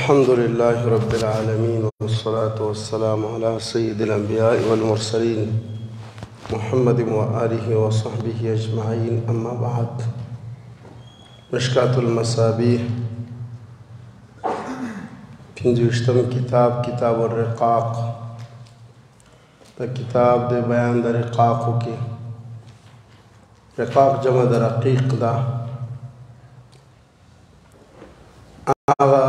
الحمد لله رب العالمين والصلاة والسلام على سيد الأنبياء والمرسلين محمد وآله وصحبه أجمعين. أما بعد، مشكاة المصابيح پنځویشتم کتاب الرقاق دا کتاب د بیان د رقاقو کې رقاق جمع د رقیق دا هغه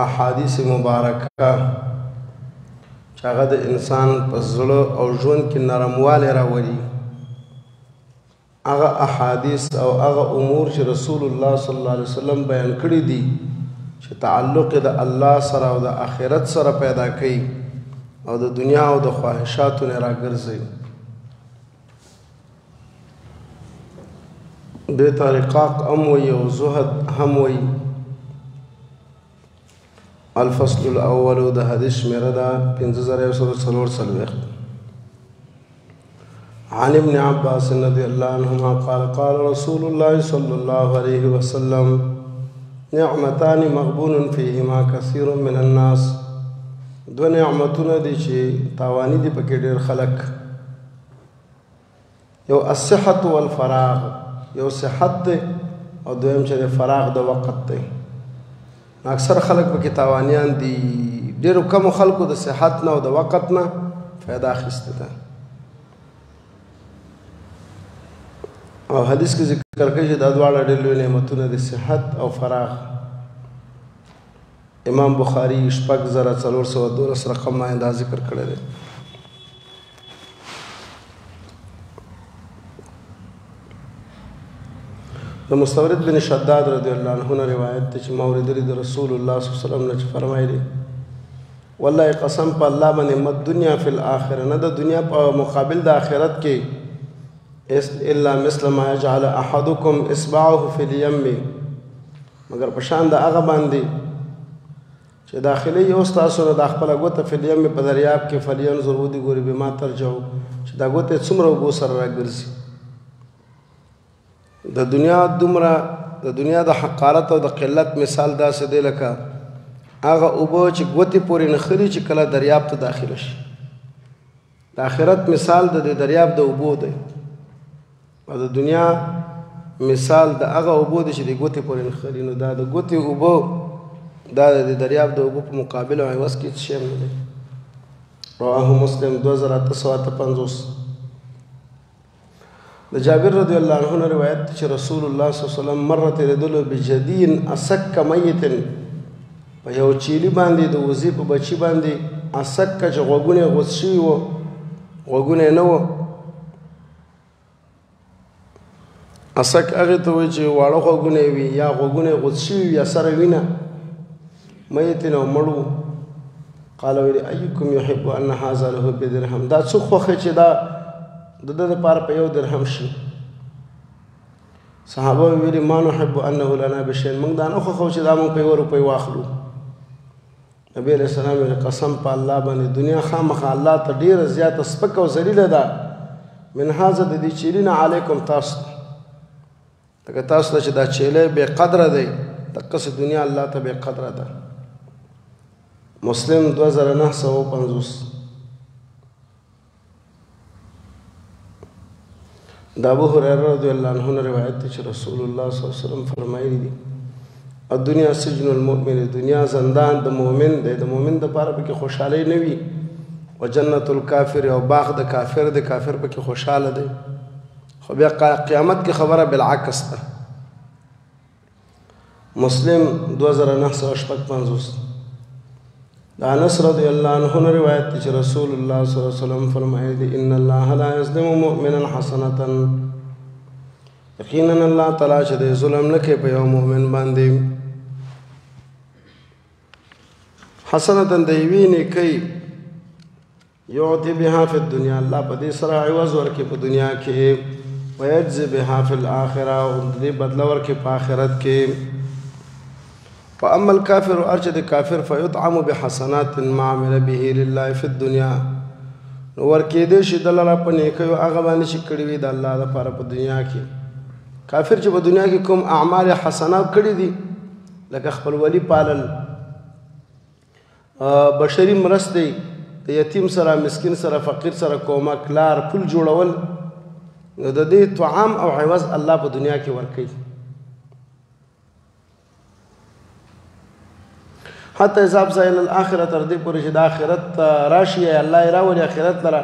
احادیث مبارکه چې هغه د انسان په زړه او ژوند کې نرموالی راولي، هغه احادیث او هغه امور چې رسول الله صلی الله علیه وسلم بیان کړي دي چې تعلق د الله سره او د آخرت سره پیدا کوي او د دنیا او د خواهشاتو نه راګرځي. دې ته رقاق هم وایي او زهد هم وایي. الفصل الاول د حدیث شمیره ده 5144. عن ابن عباس رضی الله عنهما قال قال رسول الله صلی الله علیه وسلم نعمتان مغبون فيهما كثير من الناس. دو نعمتونه دي چې تاوانی دي پکې ډېر خلک. یو الصحة والفراغ، یو صحت دی او دویم چې فراغ د وقت دی. اکثر خلک پکې تاوانیان دي، ډېرو کمو خلکو د صحت نه او د وقت نه فایده اخیسته ده. او حدیث کې ذکر کوي چې دا دواړه ډېر لوی نعمتونه دي، صحت او فراغ. امام بخاري 6412 رقم باندې دا ذکر کړی دی. د مستورد بن شداد رضی الله عنه نه روایت ده چې ما اورېدلي د رسول الله صلی الله علیه وسلم نه چې فرمایلی والله قسم په الله باندې مد دنیا فی الاخره، نه د دنیا په مقابل د آخرت کې الا مثل ما يجعل احدكم اصبعه في اليم، مگر په شان د هغه باندې چې داخلي یو ستاسو نه د خپله ګوته فی الیم په دریاب کې فلینظر ودې ګوري بما ترجعو، چې دا ګوته څومره اوبو سره راګرځي. د دنیا دومره د دنیا د حقارت او د قلت مثال داسې دی لکه هغه اوبه چې ګوتې پورې نښلي چې کله دریاب ته داخله شي. د آخرت مثال د دریاب د اوبو دی او د دنیا مثال د هغه اوبو دی چې د ګوتې پورې نښلي. نو دا د ګوتې اوبه دا د دریاب د اوبو په مقابل او عوض کې هېڅ شی هم نه دی. رواه مسلم 2858. د جابر رضی الله عنه نه روایت ده چې رسول الله صلی الله علیه وسلم مره تېرېدلو بجدین اسک میت، په یو چیلي باندې د وزې په بچي باندې اسک چې غوږونه یې غوڅ شوي وو، غوږونه یې نه وو. اسک هغې ته وایي چې واړه غوږونه یې وي یا غوږونه یې غوڅ شوي وي یا سره وینه میتن او مړ وو. قال ویلي ایکم یحب ان هذا له بدرهم، دا څوک خوښوي چې دا د ده دپاره په 1 درهم شي. صحابه ویلي ما نحب انه لنا بشیء، موږ دا نه خوښوو چې دا موږ په 1 روپۍ واخلو. نبي علیه السلام ویلي قسم په الله باندې دنیا خامخا الله ته ډېره زیاته سپکه او ذلیله ده من هذا د دې چیلي نه علیکم تاسو ته، لکه تاسو ته چې دا چیلی بې قدره دی دقسې دنیا الله ته بې قدره ده. مسلم 2950. د ابو هريره رضی الله عنه نه روایت ده چې رسول الله صلی الله علیه وسلم فرمایلی دي الدنیا سجن المؤمن، دنیا زندان د مؤمن دی، د مؤمن دپاره پکې خوشحالۍ نه وي. و جنت الکافر، او باغ د کافر دی، کافر پکې خوشحاله دی. خو بیا قیامت کې خبره بالعکس ده. مسلم 2955. د انس رضی الله عنه نه روایت دی چې رسول الله صلی الله علیه وسلم فرمایلی دي ان الله لا یظلم مؤمنا حسنه، یقینا الله تعالی چې د ظلم نه کوي په یو مؤمن باندې. حسنه د یوې نیکۍ یعطي بها فی الدنیا، الله په دې سره عوض ورکړي په دنیا کې، ویجزي بها فی الاخره، او د دې بدله ورکړي په آخرت کې. فاما الكافر ارچ د کافر فيطعم بحسنات ما عمل به لله في الدنيا، ور کې دې شي دلته په نیکیو هغه باندې چې کړی وي د الله لپاره په دنیا کې. کافر چې په دنیا کې کوم اعمال حسنات کړي دي لکه خپل ولی پالل بشري مرستې د یتیم سره مسکین سره فقیر سره کومک لار پل جوړول نو د دې طعام او عوض الله په دنیا کې ورکوي حتی اذا ابزا الى الاخره تر دې پورې چې د آخرت راشي الله یې راولي آخرت لره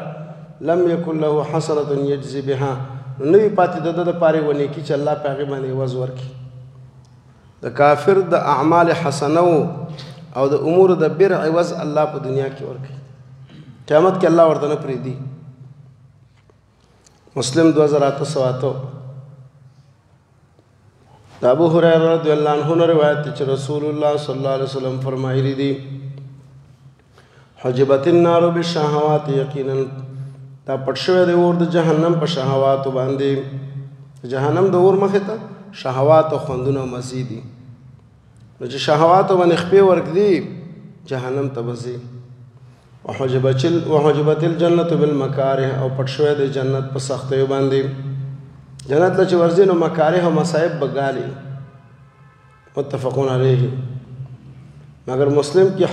لم يكن له حسنه يجزي بها نو وي پاتې د دپاره یې ونیکي چې الله په هغې باندې عوض ورکړي د کافر د اعمال حسنه او د امور د بر عوض الله په دنیا کې ورکړي قیامت کې الله ورته نه پرېږدي مسلم 2808 د ابو هريره رضی الله عنه نه روایت دی چې رسول الله صلی الله علیه وسلم فرمایلی دي حجبت النار بالشهوات یقینا دا پټ شوی دی اور د جهنم په شهواتو باندې جهنم د اور مخې ته شهوات او خوندونه مزید دي نو چې شهواتو باندې خپې ورږدي جهنم ته به ځي وحجبت الجنة بالمکاره او پټ شوی دی جنت په سختیو باندې جنت له چې ورځي نو مکاره او مصائب به ګالي متفقون علیه مگر مسلم کې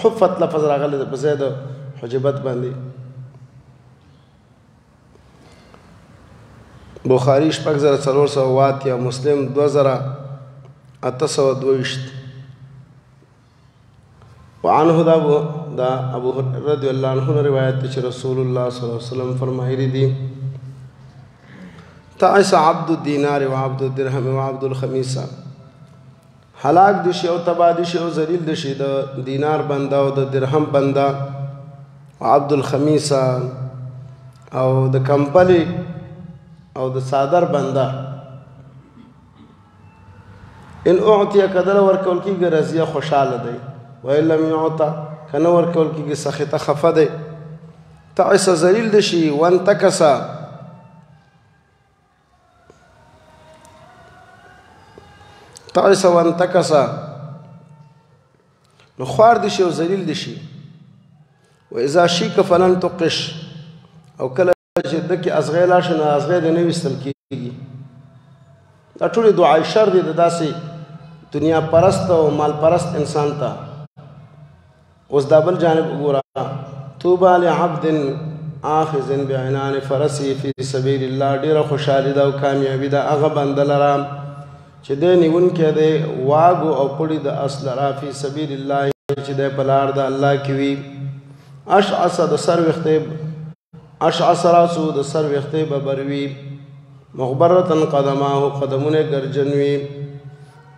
حفت لفظ راغلی دی په ځای د حجبت باندې بخاری 6408 یا مسلم 2822 وعنه دا ابو هريره رضی الله عنه روایت چې رسول الله صلی الله علیه وسلم فرمایلی دي تعس عبد الدینار وعبد الدرهم وعبد الخمیسه هلاک دي شي او تبا دي شي او ذلیل دي شي د دینار بنده او د درهم بنده وعبد الخمیسه او د کمپلی او د صادر بنده ان اعطي کدل ورکول کیږي رضیه خوشاله دی وإن لم يعطى کنه ورکول کیږي سخطه خفه دی تعس ذلیل دی شي وانتکسا تعس وانتکسا نو خوار دی شي او ذلیل دی شي واذا شیک فلن تقش او کله چې دکې ازغی لاړ شي نو ازغی دې نه ویستل کېږي دا ټولې دعای شر دي د داسې دنیا پرست او مال پرست انسان ته اوس دا بل جانب وګوره طوبى لعبد آخذ بعنان فرسه فی سبیل الله ډېره خوشحالي ده او کامیابي ده هغه بنده لره چې دی نیونکی دی واګو او پړي د اس لره فی سبیل الله چې دی په لار د الله کې وي اشعث د سر ویښتې اشعث راسو د سر ویښتې به بروي مغبرة قدماه قدمونه ګرجن وي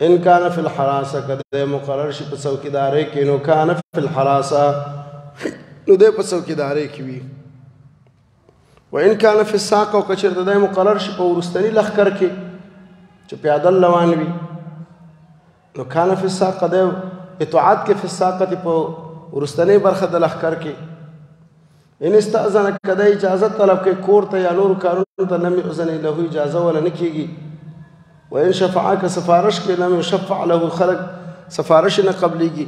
ان کان فی الحراسه کده مقرر شي په څوکیدارۍ کې نو کان فی الحراسه نو دی په څوکیدارۍ کې وي وان کان فی الساقه او کچېرته دی مقرر شي په وروستني لښکر کې چې پیادل روان وي نو کان فی الساقه دی اطاعت کې فی الساقه په وروستنۍ برخه د لښکر کې ان استأذن کده اجازه طلب کوي کور ته یا نور کارونو ته لم يؤذن له اجازه ولا نه کېږي وإن شفعك سفارش کې لم يشفع له خلق سفارش نه قبليږي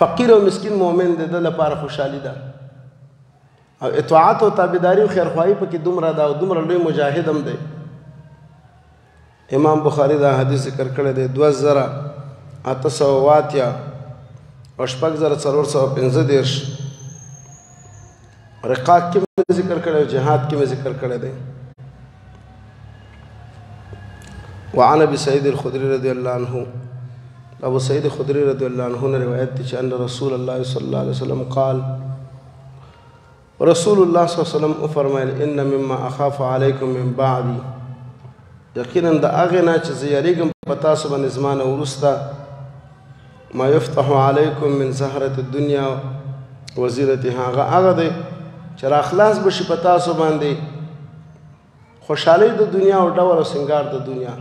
فقیر او مسکین مؤمن د لپاره خوشحالي ده او اطاعت او تابعداري او خیرخواهي پکې دومره ده او دومره لوی مجاهد هم دی امام بخاری دا حدیث ذکر کړی دی 2808 او 6415 رقاق کې ذکر کړی او جهاد کې ذکر کړی دی وعن ابي سعيد الخدري رضي الله عنه ابو سعيد الخدري رضي الله عنه روایت دي چې ان رسول الله صلى الله عليه وسلم قال رسول الله صلى الله عليه وسلم فرمایل ان مما اخاف عليكم من بعدي یقینا د هغه نه چې زیریږم په تاسو باندې زمانه ورسته ما يفتح عليكم من زهرة الدنيا وزيرتها هغه دی چې را خلاص بشي په تاسو باندې خوشحالي د دنیا او ډول او سنگار د دنیا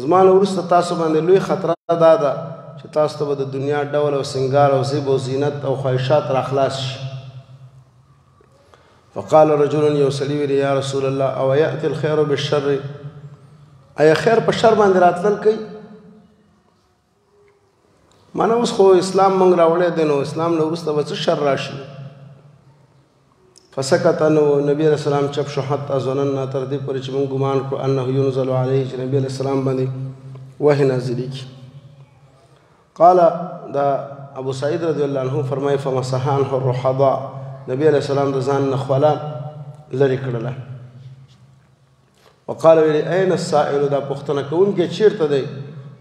زمانه ورسته تاسو باندې لوی خطر ده چې تاسو ته د دنیا ډول او سنگار او زیب او زینت او خواهشات را خلاص شي فقال رجل يوسلي يا رسول الله او ياتي الخير بالشر اي خیر په شر باندې راتلل کوي مانه اوس خو اسلام مونږ راوړی دی نو اسلام نه وروسته به څه شر راشي فسکت نو نبی علیہ السلام چپ شو حتی ظننا تر دې پورې چې مونږ ګمان کړو انه ينزل علیه چې نبی علیہ السلام باندې وحی نازلېږي قال دا ابو سعید رضی الله عنه فرمای فمسح عنه الرحضاء نبی علیہ السلام د ځان نه خوله لرې کړله. وقال ویل اين السائل دا پوښتنه کوونکی چیرته دی؟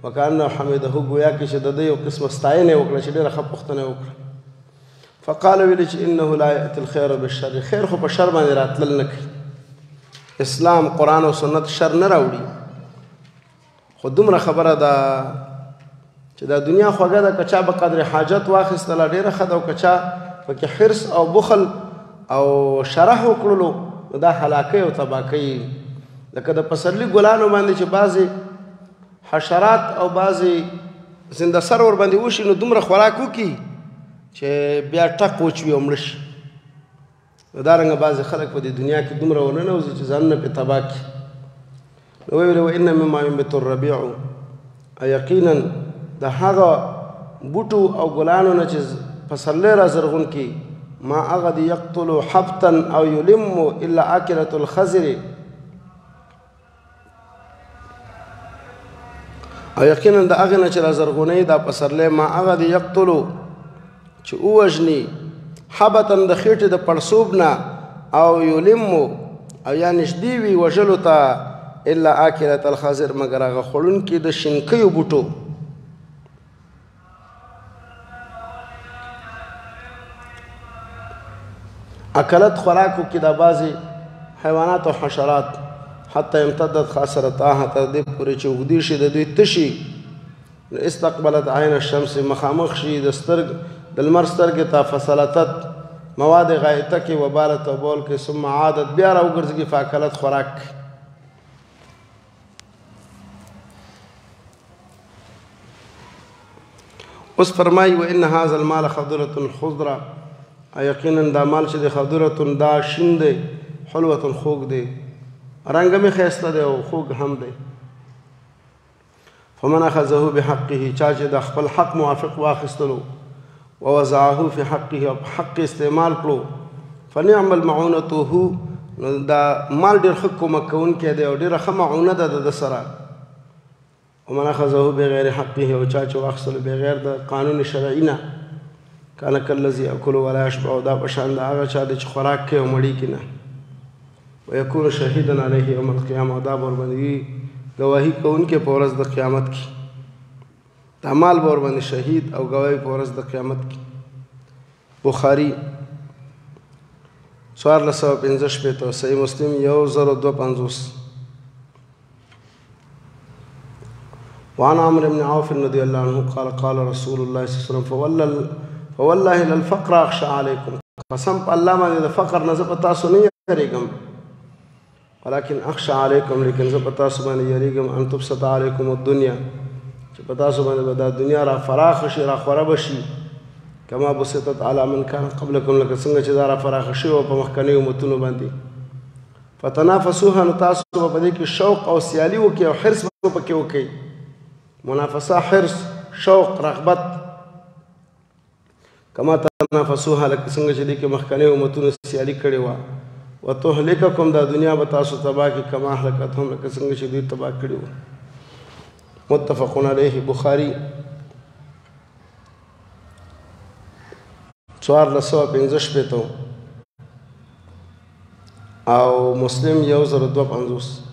وکأنه حمده گویا کې چې د ده یو قسمه ستاینه وکړه چې ډېره ښه پوښتنه وکړه. فقال ویل چې انه لا یأتي الخير بالشر خیر خو په شر باندې راتلل نه کوي. اسلام قرآن او سنت شر نه راوړي. خو دومره خبره ده چې دا دنیا خوږه ده که چا به قدر حاجت واخیستله ډېره ښه ده او که چا پکې حرص او بخل او شرح وکړلو نو دا هلاکۍ او تباکۍ لکه د پسرلي ګلانو باندې چې بعضې حشرات او بعضې زنده سر ورباندې وشي نو دومره خوراک وکړي چې بیا ټک وچوي او مړه شي. نو دارنګه بعضې خلک په دې دنیا کې دومره ورننوځي چې ځانونه پرې تباه کړي. نو ویل وان مما ينبت الربيع یقینا د هغه بوټو او ګلانو نه چې پسرلی را زرغون کړي ما هغه د یقتل حبتا او یلم الا آکلة الخضر او یقینا د هغې نه چې را زرغونوي دا پسرلی ما هغه د یقتلو چې ووژني حبتا د خېټې د پړسوب نه او یلمو او یا نږدې وي وژلو ته الا آکلة الخضر مګر هغه خوړونکي د شینکیو بوټو. اکلت خوراکو کې دا بعضې حیوانات او حشرات حتی امتدت خاصرتها تر دې پورې چې اوږدې شي د دوی تشي نو استقبلت عین الشمس مخامخ شي د لمر سترګې ته فصلتت مواد غایطه کې وبالت او بول کې ثم عادت بیا راوګرځي فاکلت خوراک. اوس فرمایي وان هذا المال خضرة خضرة یقینا دا مال چې د خضرة دا شین دی حلوة خوږ دی رنګ مې ښایسته دی او خوږ هم دی. فمن اخذه بحقه چا چې د خپل حق موافق واخیستلو ووضعه فی حقه او حق استعمال کړو فنعم المعونته نو دا مال ډېر ښه کومک کوونکی دی او ډېره ښه معونه ده د سره. ومن اخذه بغیر حقه او چا چې واخیستلو بغیر د قانون شرعي نه کان کالذي یأکل ولا یشبع دا په شان د هغه چا دی چې خوراک کوي او مړېږي نه. ویکون شهیدا علیه یوم القیامه دا به ورباندې ګواهي کوونکی په ورځ د قیامت کې دا مال به ورباندې شهید او ګواهي په ورځ د قیامت کې. بخاري 1455 صحیح مسلم 1052. وعن عمرو بن عوف رضي الله عنه قال قال رسول الله صلى الله عليه وسلم فوالله للفقر اخشى عليكم قسم په الله باندې د فقر نه زه په تاسو نه یریږم ولكن اخشى عليكم لیکن زه په تاسو باندې یریږم ان تبسط عليكم الدنيا چې په تاسو باندې به دا دنیا را فراخ شي را خوره بشي کما بسطت على من كان قبلكم لکه څنګه چې دا را فراخ شي او په مخکنیو امتونو باندې فتنافسوها نو تاسو په دې کې شوق او سیالي وکړئ او حرص پکې وکړئ. منافسه حرص شوق رغبت کما تنافسوها لکه څنګه چې دې کې مخکنیو امتونو سیالي کړې وه. وتهلککم دا دنیا به تاسو تباه کړي کما اهلکتهم لکه څنګه چې دوی تباه کړي وه. متفق علیه بخاري 1455 او مسلم 1052.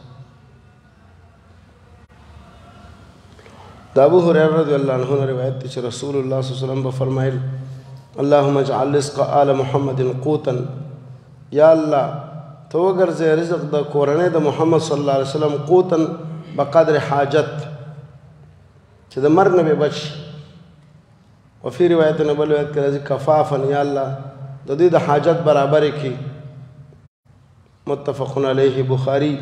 دا ابو هريره رضی الله عنه روایت دی چې رسول الله صلی الله علیه وسلم به فرمایل اللهم اجعل رزق آل محمد قوتا یا الله تو وګرځې رزق د کورنۍ د محمد صلی الله علیه وسلم قوتا بقدر حاجت چې د مرګ نه به بچ. وفي روایت نه بل روایت کې راځي کفافا یا الله د دې د حاجت برابر کړي. متفق علیه بخاری.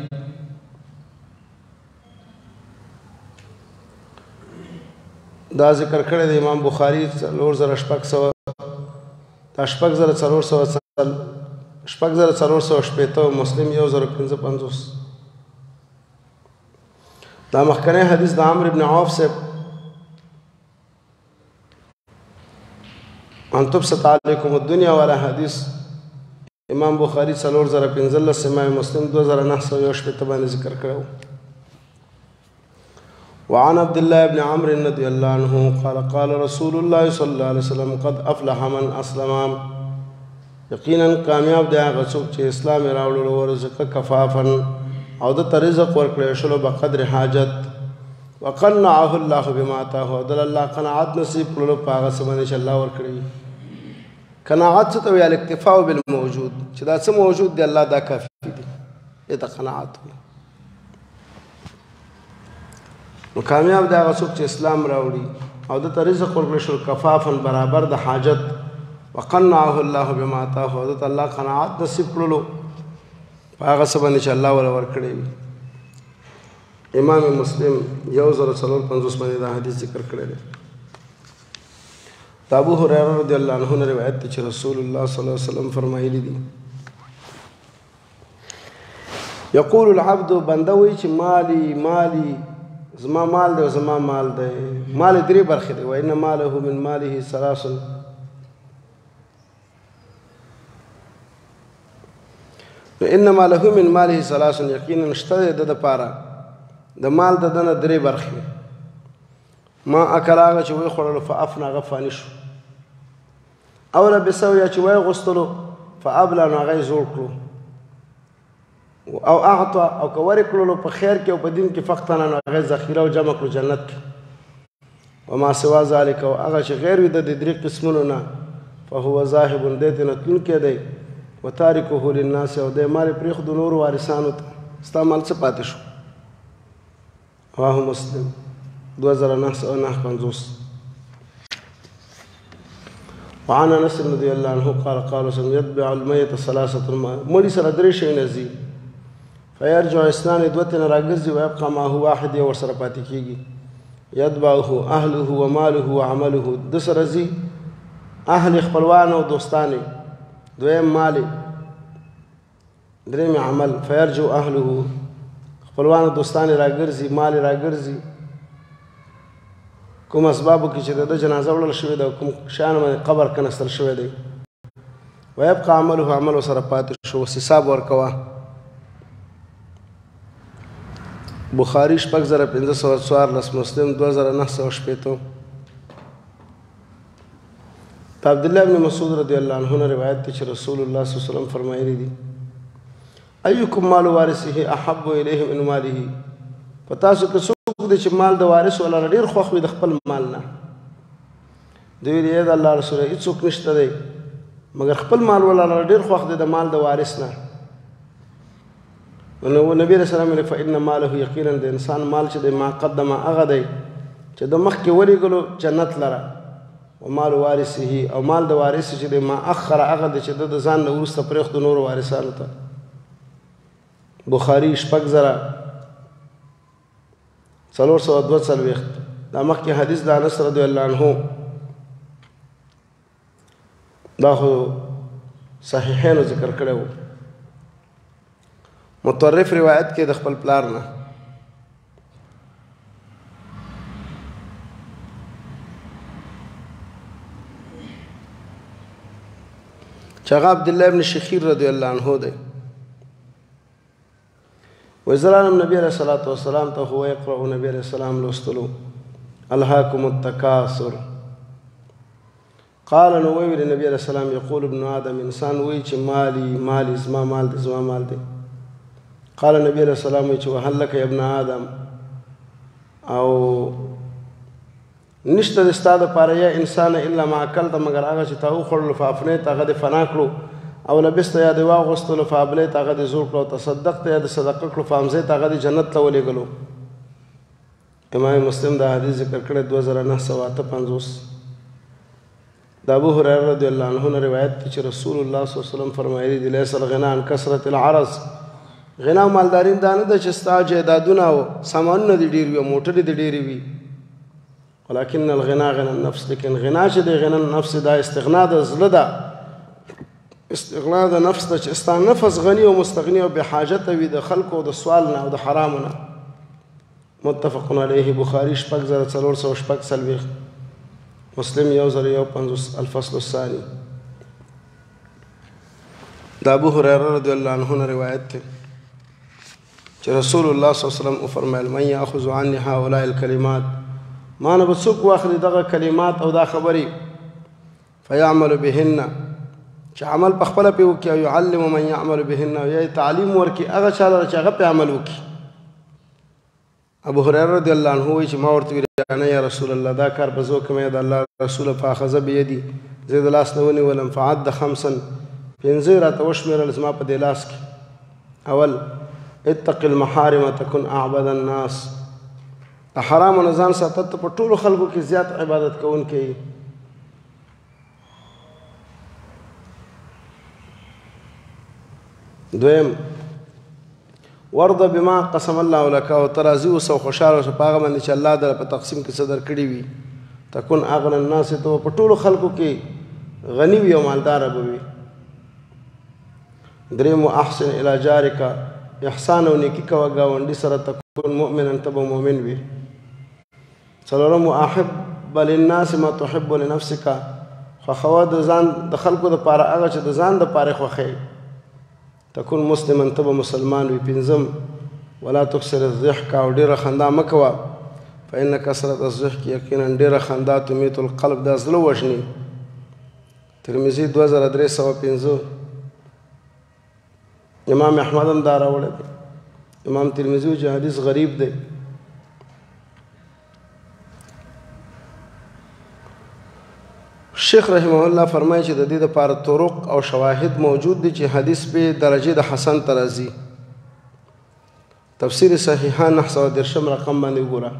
دا ذکر کړی د امام بخاری 4400 دا 4450 مسلم 1055. دا مخکنی حدیث د عمرو بن عوف سے ان تبسط علیکم الدنیا والا حدیث امام بخاری 4015 امام مسلم 2918 باندې ذکر کړو. وعن عبد الله بن عمرو رضي الله عنه قال قال رسول الله صلى الله عليه وسلم قد افلح من اسلم یقینا کامیاب دی هغه څوک چې اسلام یې راوړلو ورزقه کفافا او د رزق ورکړی شلو بقدر حاجت وقنعه الله بما آتاه او د الله قناعت نصیب کړلو په هغه څه باندې چې الله ورکړي. قناعت څه ته وایي؟ الاکتفاء بالموجود، چې دا څه موجود دی الله دا کافي دی، دې ته قناعت وایي. نو کامیاب دی هغه څوک چې اسلام راوړي او د رزق ورکړی شلو کفافا برابر د حاجت وقنعه الله بما آتاه او د الله قناعت نصیب کړلو په هغه څه باندې چې الله ولا ورکړی وي. امام مسلم 1054 باندې دا حدیث ذکر کړی دی. ابو هريره رضی الله عنه نے روایت دی چې رسول الله صلی الله علیه وسلم فرمایلی دي یقول العبد بنده وی چې مالی زما مال دی زما مال دی. مال درې برخې دی. و ان ماله من ماله ثلاث، ان ماله من ماله ثلاث، یقینا شته د پاره د مال د دنه درې برخې. ما اکل هغه چې وی خوړلو فافنا غفانی شو، اوله بسویا چې وی غوستلو فابلا نو هغه زوړ کړو، او اعطا او که ورکړلو په خیر کې او په دین کې فقطنا نو هغه ذخیره او جمع کړو جنت کې. وما سوا ذلك او هغه چې غیر وي د درې قسمونو نه فهو ذاهب دې ته نه تلونکی دی وتارکه للناس او د مال پرېښودو نور وارثانو ته. ستا مال څه پاتې شو؟ رواه مسلم 2950. وعن انس رضي الله عنه قال قال وسلم يتبع الميت ثلاثه مړي سره درې شیونه ځي فيرجع اثنان دوتن راګرځي ويبقى ما هو واحد ور سره پاتې کیږي يتبعه اهله وماله وعمله. د سره ځي اهل خپلوان او دوستانه، دویم مال، دریم عمل. فيرجع اهله خپلوان او دوستانه راګرځي، مال راګرځي. کوم اسبابو کې چې د جنازه وړل شوې ده، کوم شان باندې قبر کنستل شوی دی. ويبقى عمله عمل سره پاتې شو، حساب ورکوه. بخاری 6514، مسلم 2980. عبد الله بن مسعود رضی الله عنه نے روایت دی چې رسول الله صلی الله علیه وسلم فرمایلی دي ايكم مال وارثه احب اليه من ماله. پتا څه که څوک دی چې مال د وارث ولا ډیر خوښ وي د خپل مال نه، دوی دی د الله رسول هیڅوک نشته دی مگر خپل مال ولا ډیر خوښ دی د مال د وارث نه. نو نبی رسول الله فإن ماله یقینا د انسان مال چې د ما قدم هغه دی چې د مخ کې ولېګلو جنت لره، ومال وارثه او مال د وارث چې د ما اخر هغه دی چې د ځان نه وروسته پرېښود نور وارثانو ته. بخاری 6442. دا مخکې حدیث د انس رضی الله عنه دا خو صحیحینو ذکر کړی و. متطرف روایت کې د خپل پلار نه چې هغه عبدالله ابن شخیر رضی الله عنه دی. وزرانم نبی علیہ الصلوۃ والسلام ته هو يقرأ نبی علیہ السلام لوستلو الهاکم التکاثر. قال نو ویل نبی علیہ السلام یقول ابن آدم انسان وی چې مالی زما مال دی زما مال دی. قال نبی علیہ السلام وی چې وهل لك يا ابن آدم او نشته د ستا دپاره یا انسان الا ما اکلت مگر هغه چې تا وخوړلو فافنیت هغه دې فنا کړو او لبست یا د واغوستلو فابلیت هغه د زور کړو تصدقت یا د صدقه کړو فامزیت هغه د جنت ته ولېږلو. امام مسلم دا حدیث ذکر کړی 2958. د ابو هريره رضی الله عنه نه روایت دی چې رسول الله صلی الله علیه وسلم فرمایلی دی لیس الغنا عن کثرة العرض. غنا مالداري دا نه ده چې ستا جایدادونه او سامانونه دې ډېر وي او موټرې دې ډېرې وي، ولكن الغنا غنى النفس. لیکن غنا چې دی غنا النفس دا استغنا د زړه ده، استغنا د نفس ته چې ستا نفس غني او مستغني او بحاجته وي د خلکو او د سوال نه او د حرامو نه. متفق علیه. بخاری 6446، مسلم 1051. الفصل الثاني. د ابو هريره رضی الله عنه روایت ده چې چې رسول الله صلی الله علیه وسلم وفرمایل من یاخذ عني هؤلاء الکلمات ما نه به څوک واخلي دغه کلمات او دا خبرې فیعمل بهن چې عمل په خپله پرې وکړي او یعلم من یعمل بهن او یا تعلیم ورکړي هغه چا لره چې هغه پرې عمل وکړي. ابو هريره رضی الله عنه وایي چې ما ورته ویل یا رسول الله دا کار به زه وکړم یا د الله رسوله فاخذ بیدي زه د لاس نه ونیولم فعد خمسا پنځه راته وشمېرل زما په دې لاس کې. اول اتق المحارم تكن اعبد الناس د حرامو نه ځان ساته ته په ټولو خلکو کې زیات عبادت کوونکی. دویم ورده بما قسم الله لك او ترازی اوسه او خوشحاله اوسه په هغه باندې چې الله در په تقسیم کې څه درکړي وي. تکن اغنى الناس ته په ټولو خلکو کې غني وي او مالداره به وي. دریم احسن الى جارک احسان او نیکي کوه ګاونډي سره تکون مؤمنا ته به مؤمن وي. څلورم احب للناس ما تحب لنفسك خوښوه د ځان د خلکو دپاره هغه چې د ځان دپاره خوښوې. تكون مسلما ته به مسلمان وي. پنځم ولا تکثر الضحك او ډېره خندا مه کوه فإن کثرة الضحك یقینا ډېره خندا تمیت القلب دا زړه وژني. ترمذي 2305 امام احمد هم دا راوړی دی. امام ترمذي چې حدیث غریب دی. شیخ رحمه الله فرمایي چې د دې دپاره طرق او شواهد موجود دي چې حدیث به درجه د حسن ته راځي. تفسیر صحیحان 913 رقم باندې وګوره.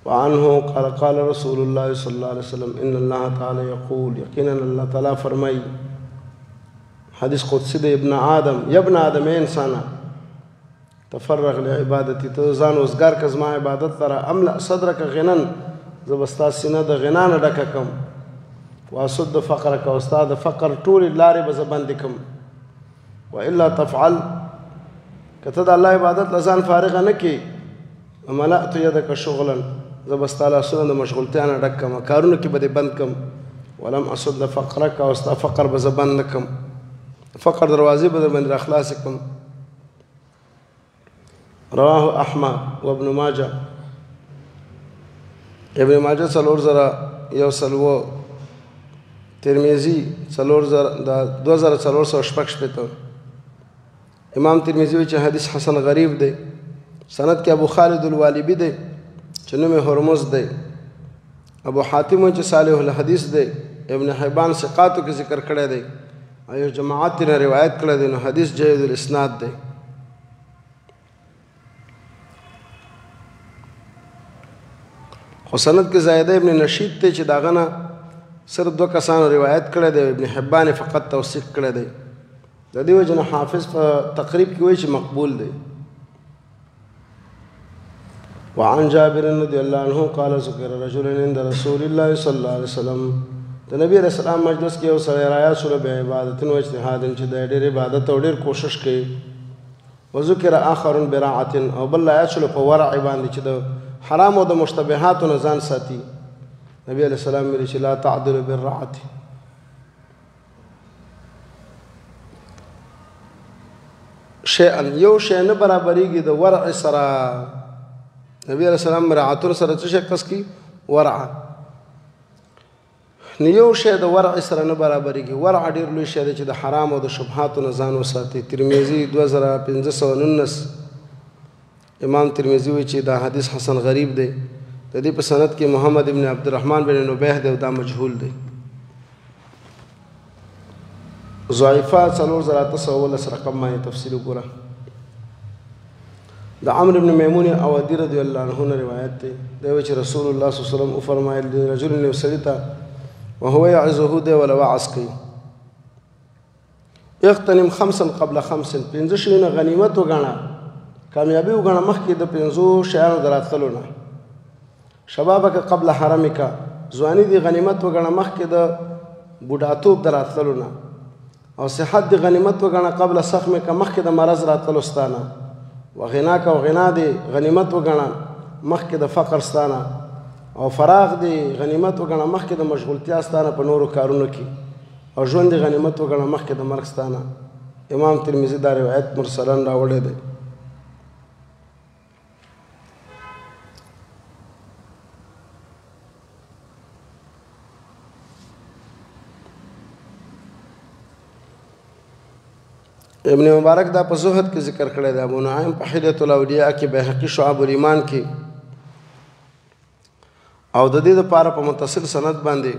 وعنه قال قال رسول الله صلی الله علیه وسلم ان الله تعالی یقول یقینا الله تعالی فرمایي حدیث قدسی د ابن آدم یا ابن آدم انسانا تفرغ لعبادتي ته ځان اوزګار که زما عبادت لره املأ صدرک غنن زه به ستا سینه د غنا نه ډکه کړم واسد فقرک او ستا د فقر ټولې لارې به زه بندې کړم والا تفعل که ته د الله عبادت له ځان فارغه نه کړې ملأت یدک شغلا زه به ستا لاسونه د مشغولتیا نه ډک کړم کارونو کې به دې بند کړم ولم اسد فقرک او ستا فقر به زه بند نه کړم فقر دروازې به در باندې راخلاصې کړم. رواه احمد وابن ماجه ابن ماجه 4001 ترمذی 2406 امام ترمذی وایي چې حدیث حسن غریب دی. سند کې ابو خالد الوالبی دی چې نوم یې هرمز دی. ابو حاتم وایي چې صالح الحدیث دی. ابن حبان ثقاتو کې ذکر کړی دی او یو جماعت نه روایت کړی دی نو حدیث جید الاسناد دی. خو سند کې زایده ابن نشید دی چې د هغه نه صرف 2 کسانو روایت کړی دی. ابن حبان فقط توثیق کړی دی. د دې وجه نه حافظ په تقریب کې وایي چې مقبول دی. وعن جابر رضی الله عنه قال ذكر رجل عند رسول الله صلی الله علیه وسلم د نبی علیہ السلام مجلس کې یو سړی رایاد شوله به عبادت و اجتهاد چې د ډېر عبادت او ډېر کوشش کوي. وذکر آخر براعة او بل رایاد شوله په ورع باندې چې د حرام او د مشتبهاتو نه ځان ساتي. نبی علیہ السلام ویلي چې لا تعدل بالرعة شیئا یو شی نه برابرېږي د ورع سره. نبی علیہ السلام رعاتون سره څه شی قص کی ورع نو یو شی د ورع سره نه برابرېږي. ورع ډېر لوی شی دی چې د حرام او د شبهاتو نه ځان وساتي. ترمذي 2519 امام ترمذي وایي چې دا حدیث حسن غریب دی. د دې په سند کې محمد ابن عبدالرحمن بن نبیح دی او دا مجهول دی. ضعیفه 4819 رقم باندې تفصیل وګوره. د عمرو بن میمون اودي رضی الله عنه روایت دی. دی وایي چې رسول الله صلی الله علیه وسلم وفرمایل رجل یو سړي ته وهو يعظه دی ولا وعظ کوي اغتنم 5 قبل 5 پنځه شیونه غنیمت وګڼه کامیابي وګڼه مخکې د 5 شیانو د راتللو نه. شبابک قبل حرمک ځواني دی غنیمت وګڼه مخکې د بوډاتوب د راتللو نه. او صحت دی غنیمت وګڼه قبل سقمک مخکې د مرض راتللو ستانه. وغناک او غنا دی غنیمت وګڼه مخکې د فقر ستانه. او فراغ دی غنیمت وګڼه مخکې د مشغولتیا ستانه په نورو کارونو کې. او ژوند دی غنیمت وګڼه مخکې د مرګ ستانه. امام ترمذی دا روایت مرسلن راوړی دی. ابن مبارک دا په زهد کې ذکر کړی دی. ابو نعیم په حلیة الاولیاء کې، بهقي شعب الایمان کې، او د دې لپاره په متصل سند باندې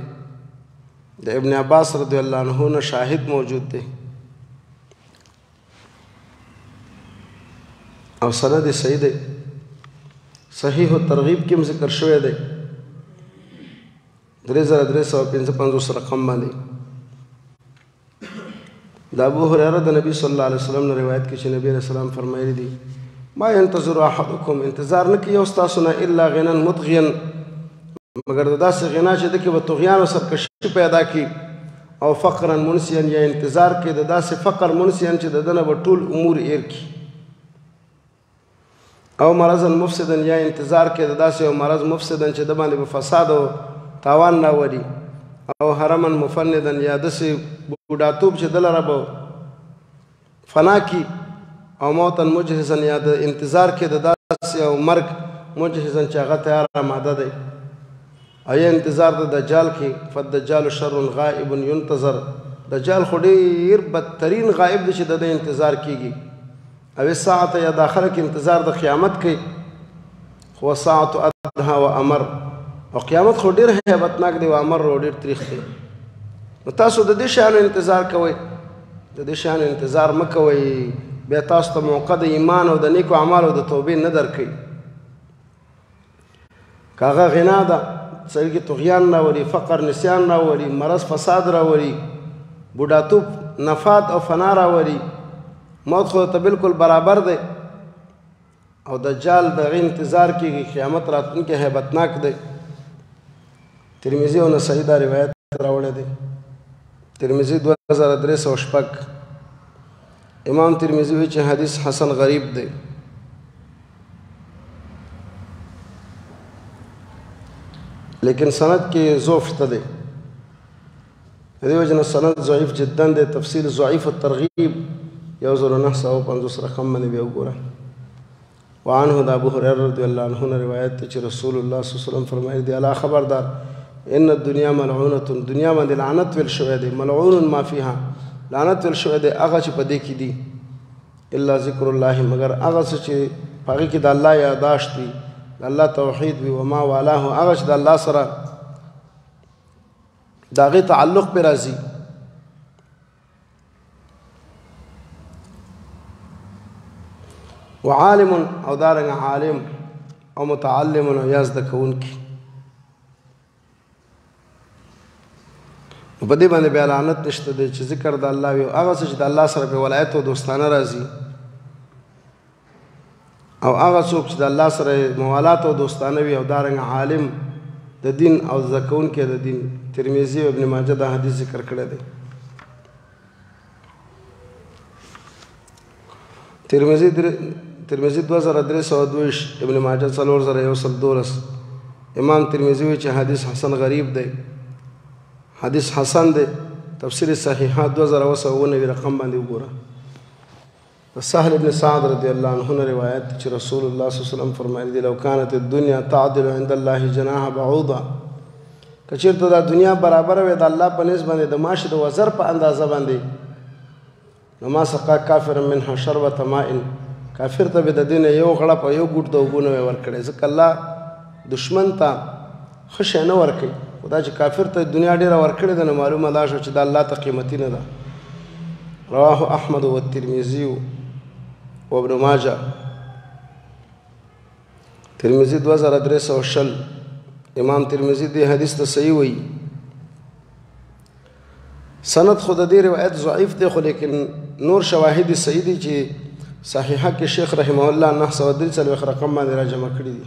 د ابن عباس رضی الله عنه نه شاهد موجود دی او سند صحیح دی. صحیح الترغیب کې هم ذکر شوی دی 3355 رقم باندې. د ابو هريره د نبی صلی الله علیه وسلم نه روایت کې چې نبی علیہ السلام فرمایلی دي ما ينتظر احدكم، انتظار نه کوي یو ستاسو نه الا غنا مطغيا، مگر د داسې غنا چې د کې به طغیان او سرکشي پیدا کی، او فقرا منسیا، یا انتظار کې د داسې فقر منسیا چې د دنه به ټول امور ایر کی، او مرضا مفسدا، یا انتظار کې د داسې یو مرض مفسدا چې د باندې به فساد او تاوان راوړي، او حرما مفندا، یا داسې بوډاتوب چې د لره به فنا کی، او موتا مجهزا، یا د انتظار کې د داسې یو مرګ مجهزا چې هغه تیار آماده دی، او یا انتظار د دجال کې فالدجال شر غائب ينتظر، دجال خو ډېر بدترین غائب دی چې د انتظار کیږي، او الساعة یا داخله کې انتظار د قیامت کوي، خو ساعة ادها و امر، او قیامت خو ډېر هیبتناک دی، و امر او ډېر تریخ دی. نو تاسو د دې شیانو انتظار کوئ، د دې شیانو انتظار مه کوئ، بیا تاسو ته موقع د ایمان او د نیکو اعمالو د توبې نه درکوي. که هغه غنا ده سړي کې طغیان راولي، فقر نسیان راولي، مرض فساد راولي، بوډاتوب نفات او فنا راولي، موت خو ته بالکل برابر دی، او دجال د هغې انتظار کېږي، قیامت راتلونکی هیبتناک دی. ترمذي او نسائی دا روایت راوړی دی. ترمذي 2306. امام ترمذي وایي چې حدیث حسن غریب دی. لیکن سند کې ضعف شته دی، د دې وجې نه سند ضعیف جدا دی. تفصیل ضعیف الترغیب 1950 رقم باندې بیا وګوره. وعنه د ابو هريره رضی الله عنه نه روایت دی چې رسول الله صلی الله علیه وسلم فرمایي دی الا خبردار ان الدنيا ملعونه، دنیا باندې لعنت ویل شوی دی، ملعون ما فيها، لعنت ویل شوی دی هغه چې په دې کې دي، الا ذکر الله، مگر هغه څه چې په هغې کې د الله یاداشت وي، د الله توحید وي، وما والاه، هغه چې د الله سره د هغې تعلق پرې راځي. وعالم، او دارنګه عالم، او متعلم، او یا زده کوونکی. په دې باندې بیا لعنت نشته دی چې ذکر د الله وي، او هغه څه چې د الله سره په ولایت او دوستانه راځي، او هغه څوک چې د الله سره موالات او دوستانه وي، او دارنګه عالم د دین او زده کوونکی د دین. ترمذي او ابن ماجه دا حدیث ذکر کړی دی. ترمذي 2322، ابن ماجه 4112. امام ترمذي وایي چې حدیث حسن غریب دی، حدیث حسن دی. تفسیر صحیحه 2990 رقم باندې وګوره. سهل ابن سعد رضی الله عنه نه روایت چې رسول الله صلی الله علیه وسلم فرمایلی دی لو كانت الدنيا تعدل عند الله جناح بعوضه، که چېرته دا دنیا برابره وي د الله په نسبت باندې د ماشي د وزر په اندازه باندې، نو ما سقا کافر منها شربة ماء، کافر ته به د دې نه یو غړپ او یو ګوټ د اوبو نه وی ورکړی، ځکه الله دشمن ته ښه شی نه ورکوي. خو دا چې کافر ته دنیا ډېره ورکړې ده، نو معلومه دا شوه چې دا الله ته قیمتي نه ده. رواه احمد والترمذي وابن ماجه. ترمذي 2320. امام ترمذي دې حدیث ته صحیح وایي. سند خو د دې روایت ضعیف دی، خو لیکن نور شواهد صحیح دي چې صحیحه کې شیخ رحمه الله 943 رقم باندې را جمع کړي دي.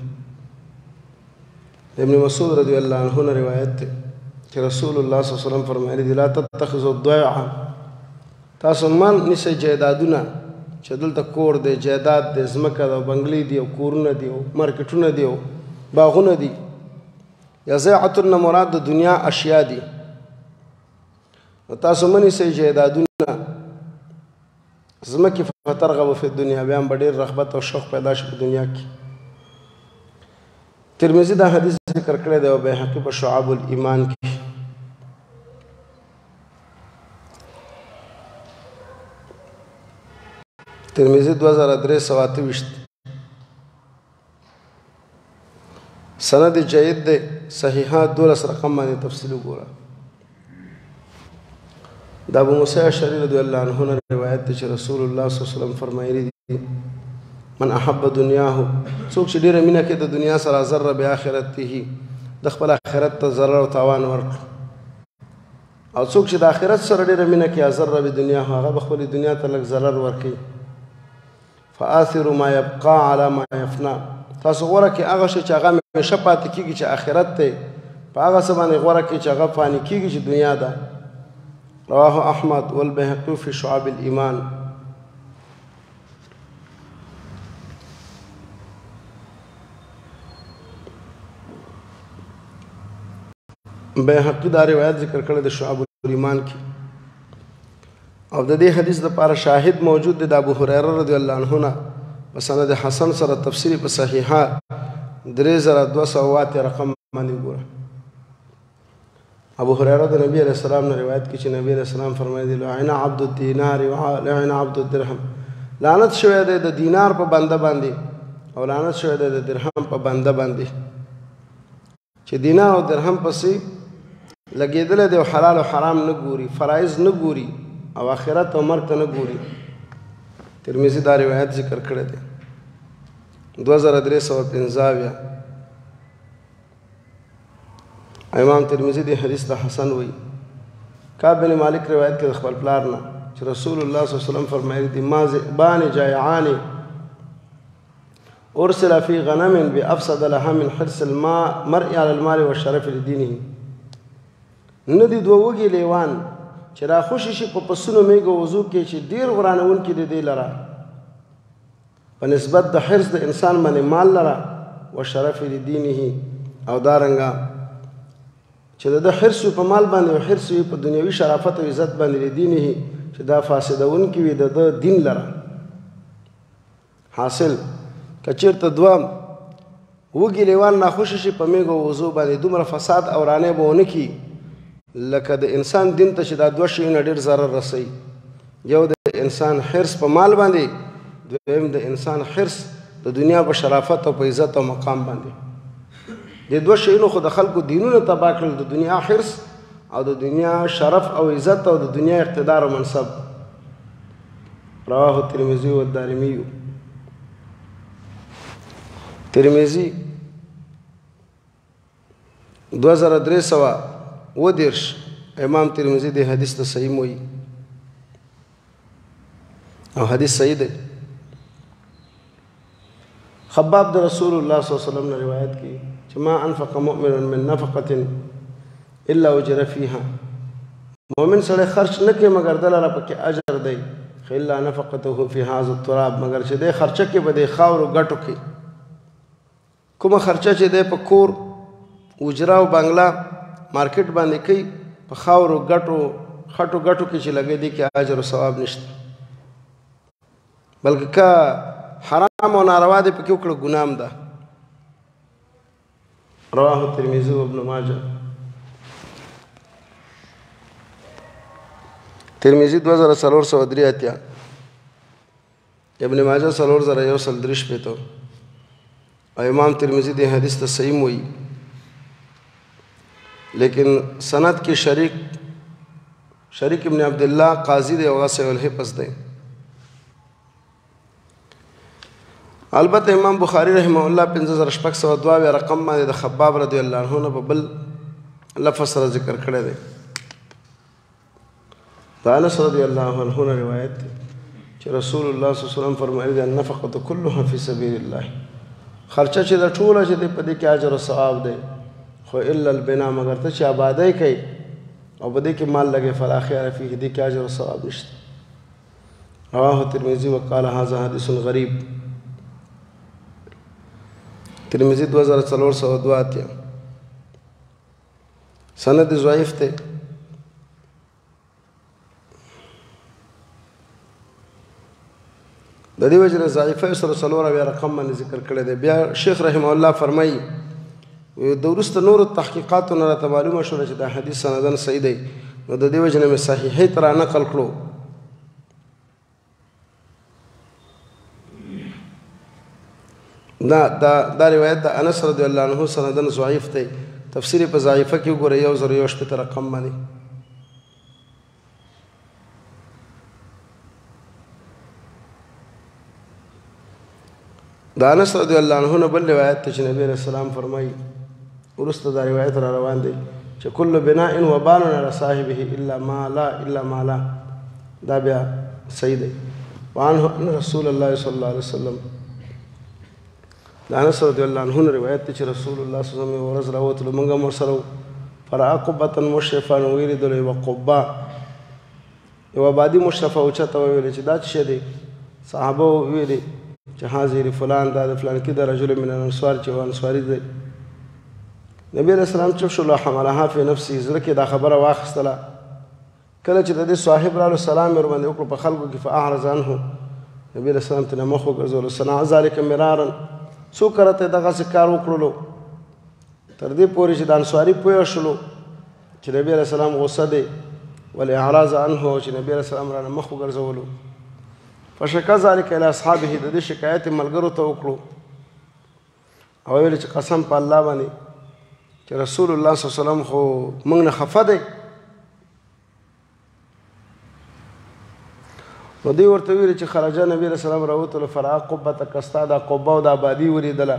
ابن مسعود رضی الله عنه نے روایت ہے کہ رسول اللہ صلی اللہ علیہ وسلم فرمایلی دی لا تتخذوا الضيعه، تاسو من نشئ جیدادونه چې دلته کور دی، جیداد دی، ځمکه ده، بنګلې دي، او کورونه دي، او مارکیټونه دي، او باغونه دي. یا ضیعة مراد د دنیا اشیا دي. تاسو من نشئ جیدادونه ځمکې فترغب فی الدنیا بیا هم به ډېر رغبت او شوق پیدا شي په دنیا کې. ترمذي دا حدیث ذکر کړی دی او بیهقي په شعب الایمان کې. ترمذي 2328 سند جيد دی. صحیحات 12 رقم باندې تفصیل وګوره. دا ابو موسی اشعری رضی الله عنه نه روایت دی چې رسول الله صلی الله علیه وسلم فرمایلی دي من احب دنیاه، څوک چې ډیره مینه کوي د دنیا سره، ضر بآخرته، د خپل آخرت ته ضرر او تاوان ورکړي. او څوک چې د آخرت سره ډیره مینه کوي، ضر بدنیاه، هغه به خپلې دنیا ته لږ ضرر ورکوي. فآثروا ما يبقى على ما يفنى، تاسو غوره کړئ هغه شی چې هغه همیشه پاتې کېږي چې آخرت دی، په هغه څه باندې غوره کړئ چې هغه فاني کېږي چې دنیا ده. رواه احمد والبيهقي في شعب الايمان. بیهقي دا روایت ذکر کړی د شعب الایمان کې. او د دې حدیث لپاره شاهد موجود دی د ابو هريره رضی الله عنه نه په سند حسن سره تفسیر په صحیحه 3208 رقم باندې ګوره. ابو هريره د نبی علیہ السلام نه روایت کی چې نبی علیہ السلام فرمایي لعن عبد الدینار ولعن عبد الدرهم، لعنت شوی دی د دینار په بنده باندې او لعنت شوی دی د درهم په بنده باندې چې دینار او درهم پسې لګېدلی دی او حلال او حرام نه ګوري، فرایض نه ګوري او آخرت او مرګ ته نه ګوري. ترمذي دا روایت ذکر کړی دی 2315. امام ترمذي دی حدیث ته حسن وایي. کعب بن مالک روایت کې د خپل پلار نه چې رسول الله صلی الله علیه وسلم فرمایلی دي ما ذئبان جائعان ارسل فی غنم بافسد لها من حرص المرء على المال والشرف لدینه. نه دي دوه وږي لیوان چې را خوشي شي په پسونو میږه وضو کې چې ډېر غرانونکي د دې لره په نسبت د حرص د انسان باندې مال لره و شرف لدینه، او دارنګه چې د حرص په مال باندې او حرص په دنیوي شرافت او عزت باندې لدینه چې دا فاسدونکي وي د دین لره. حاصل که چېرته دوه وږي لیوان ناخوښه شي په میږه وضو باندې دومره فساد او رانۍ به ونه کړي لکه د انسان دین ته چې دا دوه شیونه ډېر ضرر رسوي. یو د انسان حرص په مال باندې، دویم د انسان حرص د دنیا په شرافت او په عزت او مقام باندې. د دوه شیونو خو د خلکو دینونه تباه کړل، د دنیا حرص او د دنیا شرف او عزت او د دنیا اقتدار او منصب. رواه ترمذي و الدارمي. ترمذي 2310 امام ترمذي د حدیث ته صحیح وایي او حدیث صحیح دی. خباب د رسول الله صلی الله علیه وسلم نے روایت کی کہ ما انفق مؤمن من نفقة الا اجر فيها، مؤمن سره خرچ نه کوي مگر دلته پکې اجر دی. الا نفقته في هذا التراب، مگر چې د خرچه کې به د خاورو ګټو کې کومه خرچه چې د په کور اجرا او بنگلا مارکیټ باندې کوي په خاورو ګټو خټو ګټو کې چې لګي دي کې اجر او ثواب نشته، بلکې کا حرام او ناروا دي پکې وکړه ګنام ده. رواه ترمذي و ابن ماجه. ترمذي 2483 ابن ماجه 4113 او امام ترمذي د حدیث ته صحیح وایي، لیکن سند کې شریک ابن عبد الله قاضی دی او غسه الحفظ دی. البته امام بخاری رحمه الله 5602 رقم باندې د خباب رضی الله عنه نه په بل لفظ سره ذکر کړی دی. انس رضی الله عنه نه روایت دی چې رسول الله صلی الله علیه وسلم فرمایي النفقه كلها فی سبیل الله، خرچه چې د ټوله چې په دې کې اجر او ثواب دی، خو الا البنا، مگر ته چې آبادی کوي او په دې کې مال لګي فلا خیر فيه، دې کې اجر او ثواب نشته. رواه ترمذي وقال هذا حديث غريب. ترمذي 2402 سند ضعیف ته. د دې وجه نه ضعیفه سره څلور اویا رقم باندې ذکر کړی دی. بیا شیخ رحمه الله فرمایي د وروسته نورو تحقیقاتو نه راته معلومه شوله چې دا حدیث سندن صحیح دی، نو د دې وجه نه مې صحیحۍ ته رانقل کړو. دا روایت د انس رضی الله عنه سندن ضعیف دی. تفسیر په ضعیفه کې وګورئ 1061 رقم باندې. د انس رضی الله عنه نه بل روایت ته چې نبی علیہ السلام فرمایي وروسته دا روایت را روان دی چې کل بناء وبال علی صاحبه الا ما لا دا بیا صحیح دی. وعنه ان رسول الله صلی الله علیه وسلم د انس رضی الله عنه روایت چې رسول الله صلی الله علیه وسلم ورځ راوتلو موږ هم ورسره فرأى قبة مشرفا ویلیدلو یوه قبه یوه آبادي مشرفه اوچته وویلې چې دا څه شی دی؟ صحابه وویلې چې حاضر فلان دا د فلان کې د رجل من الانصار چې انصاري دی. نبی علیہ السلام چپ شو حملها فی نفسه زړه کې دا خبره واخیستله. کله چې د دې صاحب رالو سلام یې ورباندې وکړو په خلکو کې فاعرض عنه نبی علیہ السلام ته مخ وګرځولو. صنع ذلک مرارا څو کرته دغسې کار وکړلو تر دې پورې چې د انصاري پوه شولو چې نبی علیہ السلام غصه دی والاعراض عنه چې نبی علیہ السلام رانه مخ وګرځولو. فشکا ذلک الی اصحابه د دې شکایت ملګرو ته وکړو او ویل چې قسم په الله باندې چې رسول الله صلی الله علیه وسلم خو موږ نه خفه دی. نو دوی ورته ویل چې خرجه نبی علیہ السلام راوتلو فرأى قبة کستا دا قبه او د آبادي ولیدله.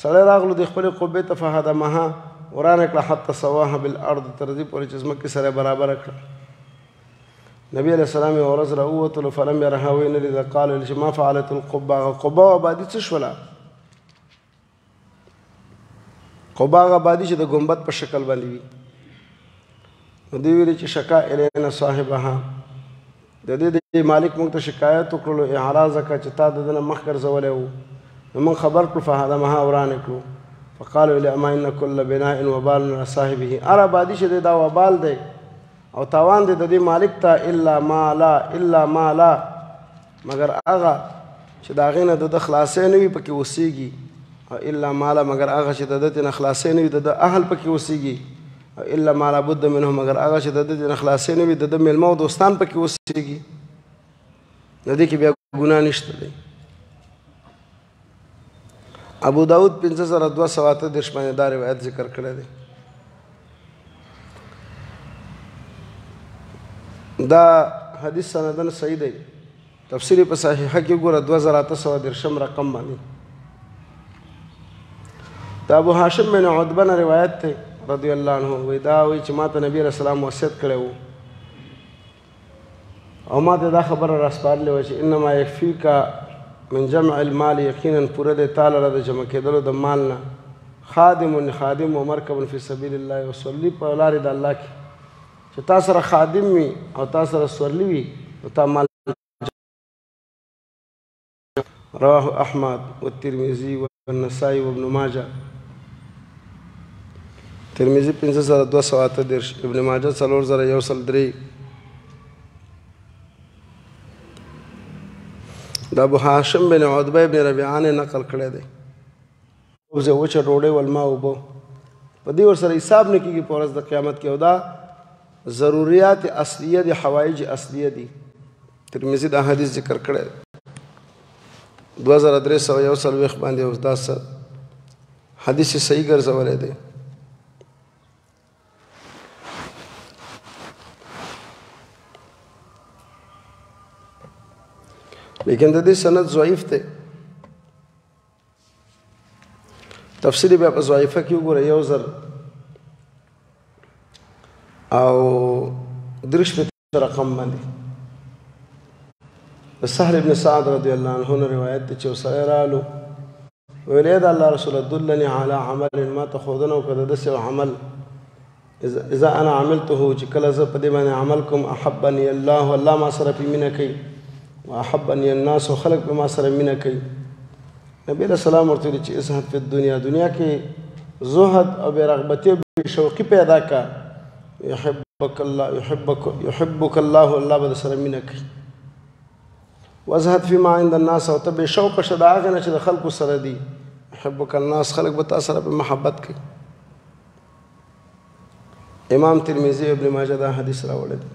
سړی راغلو د خپلې قبې ته فهدمها ورانه کړه حتی سواها بالارض تر دې پورې چې ځمکې سره برابره کړه. نبی علیہ السلام یو ورځ راووتلو فلم یرها ویې نه لیده. قال چې ما فعلت القبه هغه قبه او آبادي څه شوله؟ قبه هغه آبادي چې د ګنبد په شکل باندې وي. نو دوی ویلي چې شکا الینا صاحبها د دې مالک موږ ته شکایت وکړلو اعراض وکړه چې تا د ده نه مخ ګرځولی و. نو موږ خبر کړو فهدمها ورانې کړو. فقالوا اما ان کل بناء وبال علی صاحبه هر آبادي چې دی دا وبال دی او تاوان دی د دې مالک ته الا ما لا مگر هغه چې د هغې نه د ده خلاصی نه وي پکې اوسېږي او الا ما لا مگر هغه چې د ده ترې نه خلاصی نه وي د ده اهل پکې اوسېږي او الا ما لا بد منه مگر هغه چې د ده ترې نه خلاصی نه وي د ده میلمه او دوستان پکې اوسېږي. د دې کې بیا ګناه نشته دی. ابو داود 5238 باندې دا روایت ذکر کړی دی. دا حدیث سندن صحیح دی. تفسیر په صحیحه کې ګوره 2813 رقم باندې. دا ابو هاشم بن عتبه نه روایت دی رضی الله عنه وی دا وی چې ما ته نبی رسول الله وصیت کړی و او ما ته دا خبره راسپارلې وه چې انما یکفیک من جمع المال یقینا پوره دی تا لره د جمع کېدلو د مال نه خادم و مرکب فی سبیل الله وسورلي په لارې د الله کې چې تا سره خادم وي او تا سره سورلي وي نو تا مال. رواه احمد والترمذي والنسائي وابن ماجه. ترمذي 5238 ابن ماجه 4103. دا ابو هاشم بن عتبه ابن ربيعه نه نقل کړی دی. وزه وچه ډوډۍ والماء اوبه په دې ورسره حساب نه کېږي په ورځ د قیامت کې او دا ضروریات اصلیه دي حوایج اصلیه دي. ترمذي دا حدیث ذکر کړی 2341 باندې اوس دا حدیث صحیح ګرځولی دی. لیکن د دې سند ضعیف دی. تفسیر بیا په ضعیفه کې وګوره 1063 رقم باندې. د سهل ابن سعد رضی الله عنه نه روایت دی چې یو سړی رالو ویل ای د الله رسوله دلني علی عمل ما ته ښودنه وکړه د داسې یو عمل اذا انا عملته چې کله زه په دې باندې عمل کوم احبني الله الله ما سره پې مینه کوي واحبني الناس خلق په ما سره مینه کوي. نبی علیہ السلام ورته ویلي چې ازهد فی الدنیا دنیا کې زهد او بې رغبتي او بې شوقي پیدا کا یحبک الله الله به در سره مینه کوي. وزهد فيما عند الناس او ته بې شوقه شه د هغې نه چې د خلکو سره دي يحبك الناس خلق به تا سره په محبت کوي. امام ترمذي ابن ماجه دا حدیث راوړی دی.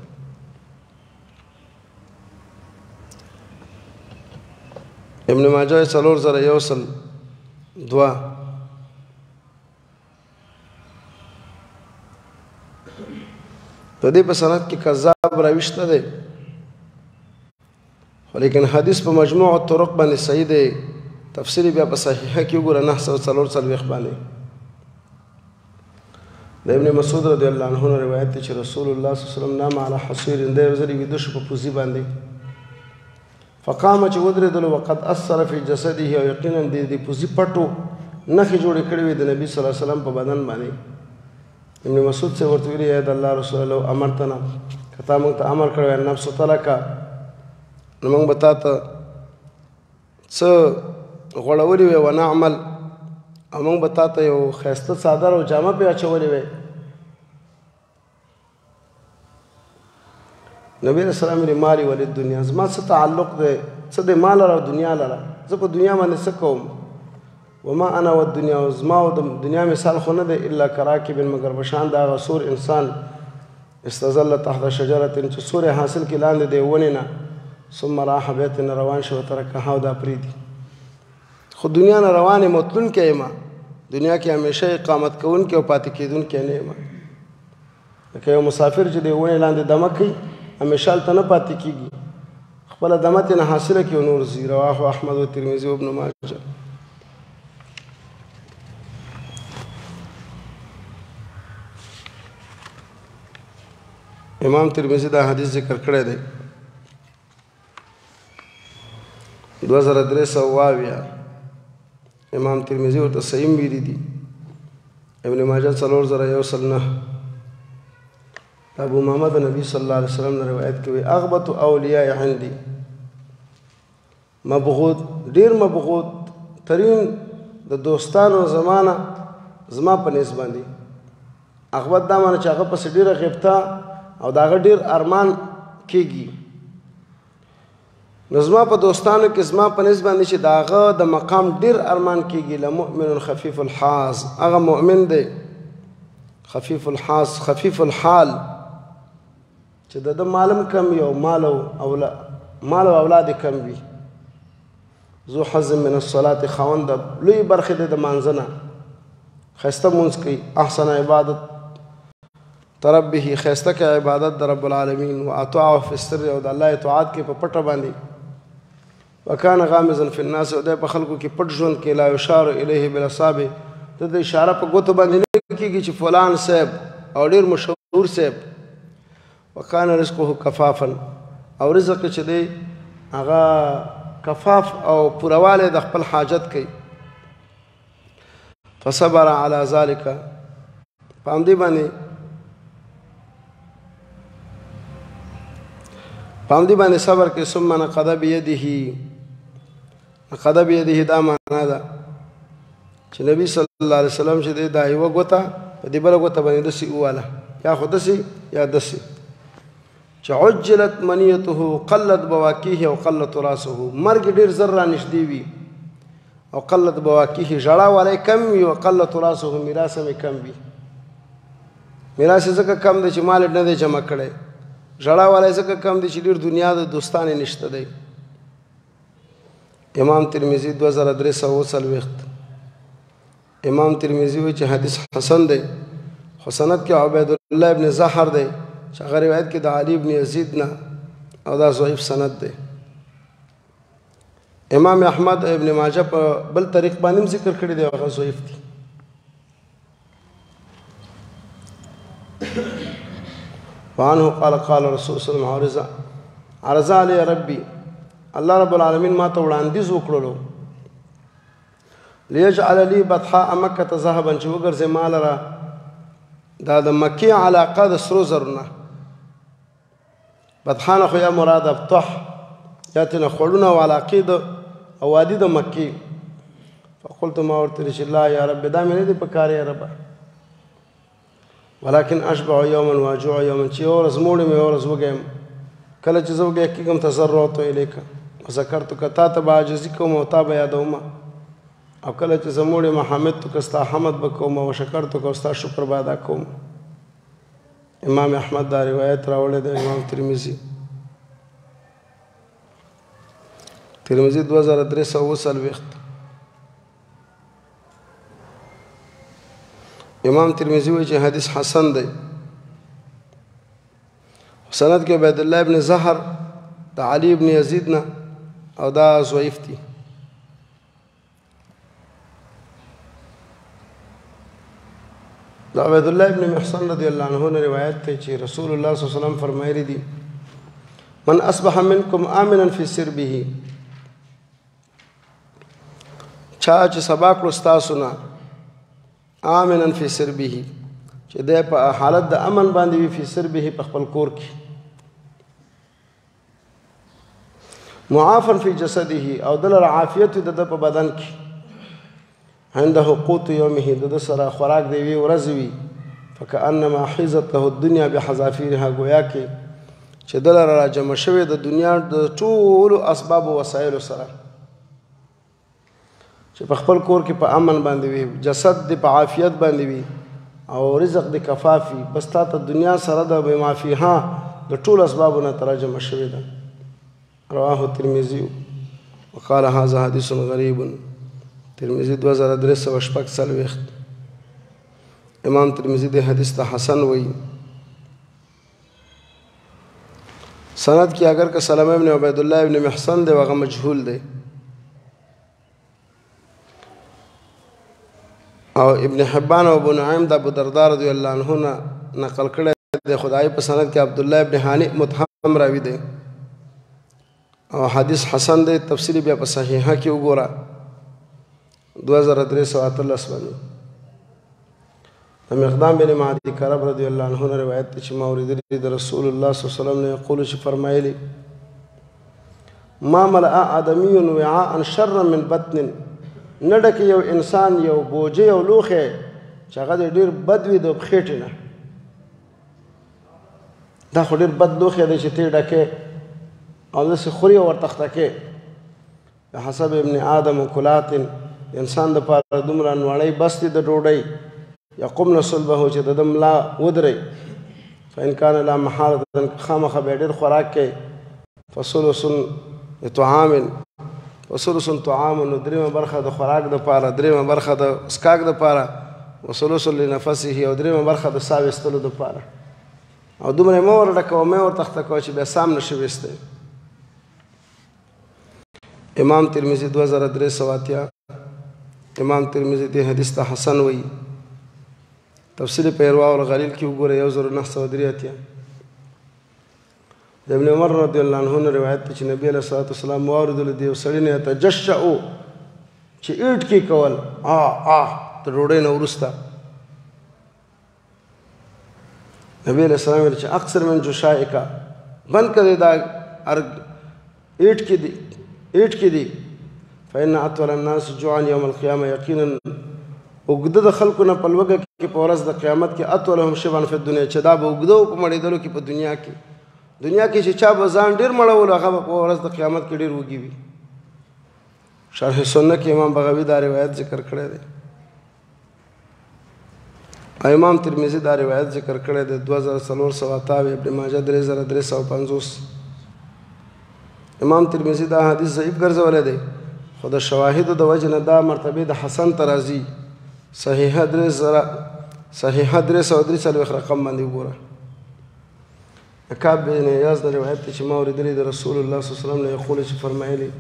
ابن ماجه 400102 د دې په سند کې کذاب راوي شته دی لیکن حدیث په مجموع الطرق باندې صحیح دی. تفسیر بیا په صحیحه کې وګوره 944 باندې د ابن مسعود رضی الله عنه روایت دی چې رسول الله صلی الله علیه وسلم نام علی حصیر د یو ځل ویده شو په پوزي باندې فقام چې ودرېدلو وقد اثر فی جسده او یقینا د پوزي پټو نښې جوړې کړې وې د نبي صلی الله علیه وسلم په بدن باندې. ابن مسعود سے ورته ویلي یا د الله رسول الله امرتنا که تا موږ ته امر کړی وای نفس تلکه نو موږ به تا ته څه غوړولي وی ونعمل او موږ به تا ته یو ښایسته څادر او جامه پې اچولې وی. نبی علیه السلام ویلي مالي ولید دنیا زما څه تعلق دی څه دی ما لره او دنیا لره زه په دنیا باندې څه کوم. وما انا والدنيا وزما او د دنیا مثال خو نه دی الا کراکب مگر بشان د هغه سور انسان استظل تحت شجرة چې سورې حاصل کې لاندې دی ونې نه ثم راح بیت نه روان شو ترکها او دا پرېږدي. خو دنیا نه روان یم او تلونکی یم دنیا کې همیشه اقامت کوونکی او پاتې کېدونکی نه یم. لکه یو مسافر چې دی ونې لاندې دمه کوي همیشه هلته نه پاتې کېږي خپله دمه ترې نه حاصله کړي او نور ځي. رواه احمد و ترمذي و ابن ماجه. امام ترمذي دا حدیث ذکر کړی دی 2322 امام ترمذي ورته صحیح ویلي دي. ابن ماجه 4001 ابو محمد نبی صلی الله علیه وسلم نے روایت کوي اغبط اولیاء عندي مبغوض ډیر مبغوض ترین د دوستانو زمانہ زما په نسبت باندې اغبط دا معنی چې هغه پس ډیره غیبتا او دا ډیر ارمان کېږي. نو زما په دوستانو کې زما په نسبت باندې چې داغه د مقام ډیر ارمان کېږي لمؤمن خفیف الحاظ هغه مؤمن دی خفیف الحاظ خفیف الحال چې د مالم کم وي او مال او اولاد کم وي. ذو حظ من الصلاة خاوند لوی برخې د مانځه نه ښایسته مونځ کوي احسن عبادت تربه خیسته کې عبادت د رب العالمین و اطاعه فی السر او د الله اطاعت کې په پټه باندې وکانه غامزا فی الناس او د په خلکو کې پټ ژوند کې لا یشار الیه بالاصابع د اشاره په ګوتو باندې نه کېږي چې فلان صاحب او ډیر مشهور صاحب. وکانه رزقه کفافا او رزق چې دی هغه کفاف او پورواله د خپل حاجت کوي. فصبر علی ذلک پام دی باندې صبر کې ثم نقض بيده دا معنا ده چې نبی صلی الله علیه وسلم چې دا یو غوته په دې بل غوته باندې دسي واله یا خودسي یا دسي چې عجلت منیته قلت بواکیه او قلت راسه مرګ ډیر زر را نږدې وي او قلت بواکیه جړه والے کم وي او قلت راسه میراث هم کم وي. میراث ځکه کم دی چې مال نه دی جمع کړی ژړا والی ځکه کم دی چې ډېر دنیا د دوستانې نشته دی. امام ترمذي 2340 امام ترمذي وایي چې حدیث حسن دی خو سند کې عبید الله ابن زهر دی چې هغه روایت کې د علي ابن یزید نه او دا ضعیف سند دی. امام احمد ابن ماجه په بل طریق باندې ذکر کړی دی هغه ضعیف دی. وعنه قال قال رسول صلی الله علیه وسلم عرض علی ربی الله رب العالمین ما ته وړاندیز وکړلو لیجعل لی بطحاء مکة ذهبا چې وګرځې ما لره دا د مکې علاقه د سرو زرو نه بطحا نه خو یا مراد ابطح یا ترېنه خوړونه او علاقې د او وادي د مکې. فقلت ما ورته چې لا یا رب دا مې نه دي په کار یا رب ولكن اشبع يوما واجوع يوما چې یو ورځ موړ یم یو ورځ وږی یم کله چې زه وږی کېږم تضرعت الیک وذکرتک تا ته به عاجزي کوم او تا به یادوم او کله چې زه موړ یم حمدتک ستا حمد به کوم او شکرتک او ستا شکر به ادا کوم. امام احمد دا روایت راوړی دی. امام ترمذي 2340. امام ترمذي وایي چې حدیث حسن دی. سند کې عبید الله ابن زهر د علي ابن یزید نه او دا ضعیف دي. دا عبید الله ابن محصن رضی الله عنه نے روایت ته چې رسول الله صلی الله علیه وسلم فرمایلی دي من اصبح منکم آمنا فی سربه چا چې سبا کړو ستاسو نه آمنا فی سربه چې دی په حالت د امن باندې وي فی سربه په خپل کور کې معافا فی جسده او دلر عافیت د په بدن کې عنده قوت یومه د سره خوراک دی وی ورځ وي فکأنما حیزت له الدنیا بحذافیرها گویا کې چې دلر را جمع شوی د دنیا د ټولو اسباب او وسایل سره چې په خپل کور کې په امن باندې وي جسد د په عافیت باندې وي او رزق د کفافي بس تا ته دنیا سره د بمافیها د ټول اسبابونه ترجمه شوی ده. رواه الترمذي وقال هذا حديث غريب. ترمذي 2346. امام ترمذي د حدیث ته حسن وایي. سند کې اگر که سلمہ ابن عبید الله ابن محصن دی هغه مجهول دی او ابن حبان او ابو نعیم د ابو درداء رضی الله عنه نقل کړی دی. خدای په سند کې عبد الله ابن هانئ متهم راوی دی او حدیث حسن دی. تفصیلی بیا په صحیحه کې وګوره 2348 باندې. مقدام بن معدی کرب رضی الله عنه روایت چې ما اوریدلی د رسول الله صلی الله علیه وسلم نه یقول چې فرمایلی ما ملأ آدمی وعاء شر من بطن نډک یو انسان یو بوجه یو لوخه چې هغه ډیر بد وي د خېټې نه دا خو ډیر بد لوخه دی چې ته ډکه او داسې خوري او ورتخته کې په حسب ابن آدم کلات انسان د پاره دومره نوړی بس دی د ډوډۍ یقمن صلبه چې د ملا ودرې فإن كان لا محالة خامخه به ډېر خوراک کوي فثلث طعام وثلث طعام نو درېمه برخه د خوراک د پاره درېمه برخه د اسکاک د پاره وثلث لنفسه او درېمه برخه د ساه ویستلو د پاره او دومره مې ورډکه او مې ورتخته کوه چې بیا سام نشي ویستی. امام ترمذي 2380. امام ترمذي دې حدیث ته حسن وایي. تفصیل په ارواء الغلیل کې وګوره 1983. د ابن عمر رضی الله عنه روایت چې نبی علیه الصلاۃ والسلام واردل دی سړی نه تجشعو چې ایټ کې کول تر ډوډۍ نه وروسته نبی علیه السلام چې اکثر من جشائکا بند کړي دا ایټ کې دی فإن أطول الناس جوعا يوم القيامة یقینا اوږده د خلکو نه په لوږه کې په ورځ د قیامت کې اطولهم شبعا فی الدنیا چې دا به اوږده په مړېدلو کې په دنیا کې چې چا به ځان ډېر مړولو هغه به په ورځ د قیامت کې ډېر وږي وي. شرح سنه کې امام بغوی دا روایت ذکر کړی دی. امام ترمذي دا روایت ذکر کړی دی 2487. ابن ماجه 3350. امام ترمذي دا حدیث ضعیف ګرځولی دی خو د شواهدو د وجې نه دا مرتبه د حسن ته راځي. صحیحه 343 رقم باندې وګوره. کعب بن ایاز د روایت چې ما اوریدلی د رسول الله صلی الله علیه وسلم نه یقول چې فرمایلی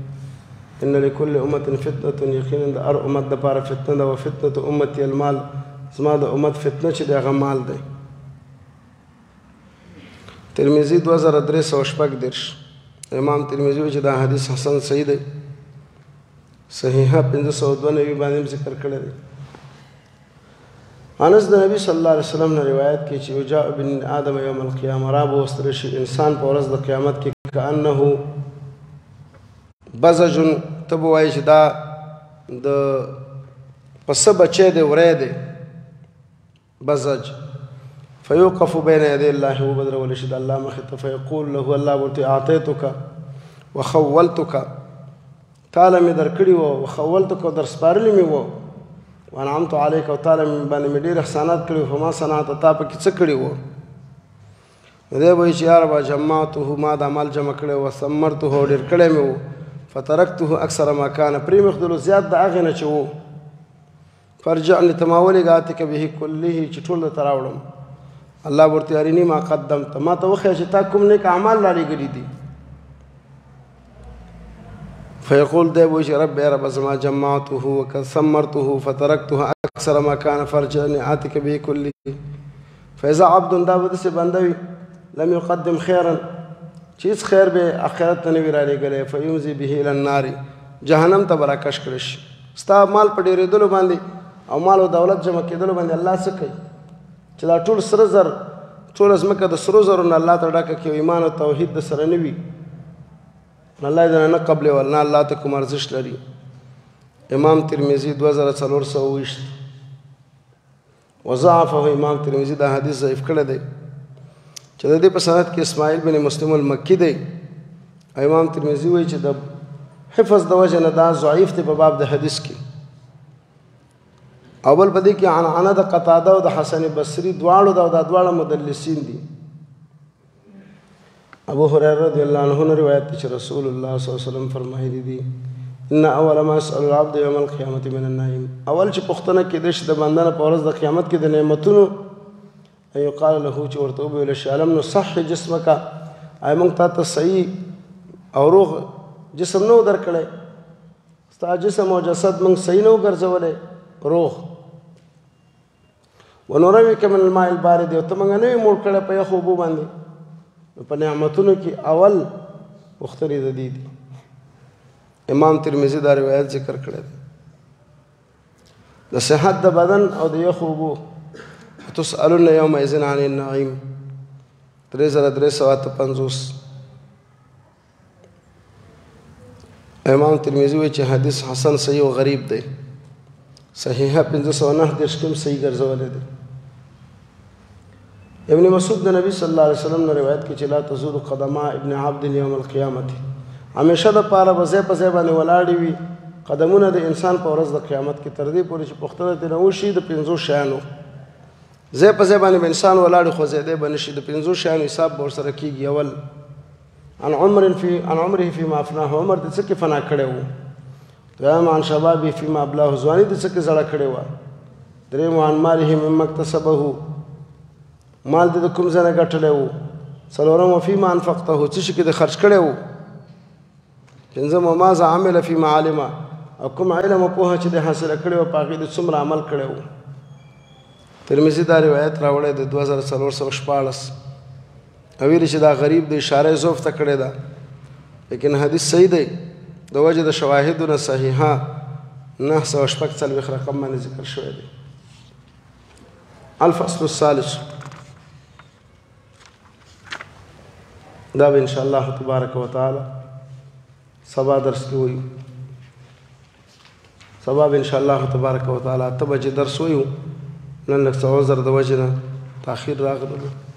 ان لكل امه فتنه یقینا د هر امت دپاره فتنه ده وفتنه امتي المال زما د امت فتنه چې د هغه مال دی. ترمذي 2346. امام ترمذي وایي چې دا حدیث حسن صحیح دی. صحیحه 592 باندې ذکر کړی دی. انس د نبی صلی الله علیه وسلم نه روایت کې چې یجاء ابن آدم یوم القیامه را به وستل شي انسان په ورځ د قیامت کې کأنه بزج ته به وایي چې دا د پسه بچی دی وری دی بزج فیوقف بین یدی الله وبدرول شي د الله مخې ته فیقول له الله ورته اعطیتک وخولتک تاله مې درکړي وو وخولتک او در سپارلي مې وو وانعمت علیک او تاله مې باندې مې ډېر احسانات کړي وو فما صنعت تا پکې څه کړي وو نو دی به وایي چې یا ربه جمعته ما د عمل جمع کړی وو ثمرته ډېر کړی مې وو فترکته اکثر ما کان پرېمښدلو زیات د هغې نه چې وو فرجعني ته ما ولېږه آتک به کله چې ټول درته راوړم الله ورته اریني ما قدمت ما ته وښیه چې تا کوم نیک اعمال رالېږلي دي فیقول دی وایي چې رب یا رب زما جمعته وقد ثمرته فترکته اکثر ما کان فرجعني آتک به کله فاذا عبد دا به داسې بنده وي لم يقدم خيرا چې هېڅ خیر به آخرت ته نه وي رالېږلی فیمضي به الی النار جهنم ته به راکش کړی شي ستا مال په ډېرېدلو باندې او مال او دولت جمع کېدلو باندې الله څه کوي چې دا ټول سره زر ټوله ځمکه د سرو زرو نه الله ته ډکه کړي ایمان او توحید د سره نه وي الله یې دنه نه قبلول نه الله ته کوم ارزښت لري امام ترمذي 2420 وضعفه امام ترمذي دا حدیث ضعیف کړی دی چې د دې په سند کې اسماعیل بن مسلم المکی دی امام ترمذي وایي چې د حفظ د وجه نه دا ضعیف دی په باب د حدیث کې اول په دې کې عنعنه د قتاده او د حسن بصري دواړو دا دواړه مدلسین دي ابو هريره رضی الله عنه روایت چې رسول الله صلی الله علیه وسلم فرمایلی دي ان اول ما يسأل العبد يوم القيامه من النعيم اول چې پوښتنه کېدای شي د بنده نه په ورځ د قیامت کې د نعمتونو یقال له چې ورته وویل شي الم نصح جسمک آیا موږ تا ته صحیح او روغ جسم نه و درکړی ستا جسم او جسد موږ صحیح نه و ګرځولی روغ ونرویک من الماء البارد او ته موږ نه وي موړ کړی په یخو اوبو باندې په نعمتونو کې اول پوښتنې د دې دي امام ترمذي دا روایت ذکر کړی دی د صحت د بدن او د یخو اوبو تسألون یومئذ عن النعیم 3350 امام ترمذي وایي چې حدیث حسن صحیح او غریب دی صحیحه 509 کې صحیح ګرځولی دی ابن مسعود د نبی صلی الله علیه وسلم نه روایت کې چې لا تزول قدما ابن عبد یوم القیامت همیشه د پاره به ځای په ځای باندې ولاړې وي قدمونه د انسان په ورځ د قیامت کې تر دې پورې چې پوښتنه ترې وشي د 5 شیانو ځای په ځای باندې انسان ولاړ خوځېدی به نشي د 5 شیانو حساب به ورسره کېږي اول عن عمره فيما افناه عمر د څه کې فنا کړی و دویم عن شبابه فيما ابلاه ځواني د څه کې زړه کړې وه درېیم عن ماله مما اکتسبه مال دې د کوم ځای نه ګټلی و څلورم وفيما انفقته څه شي کې د خرج کړی و پنځم وماذا عمل فيما علم او کوم علم او پوهه چې د حاصله کړې وه په هغې د څومره عمل کړی و ترمذي دا روایت راوړی د 2414 او ویلي چې دا غریب د اشاره ضعف ته کړې ده لیکن حدیث صحیح دی د وجه د شواهدو نه صحیحه 946 رقم باندې ذکر شوی دی الفصل الثالث دا به ان شاء الله تبارک وتعالى سبا درس کې وایو سبا به ان شاء الله تبارک وتعالى 8 بجې درس وایو نن لږ څه عذر د وجې نه تاخیر راغلی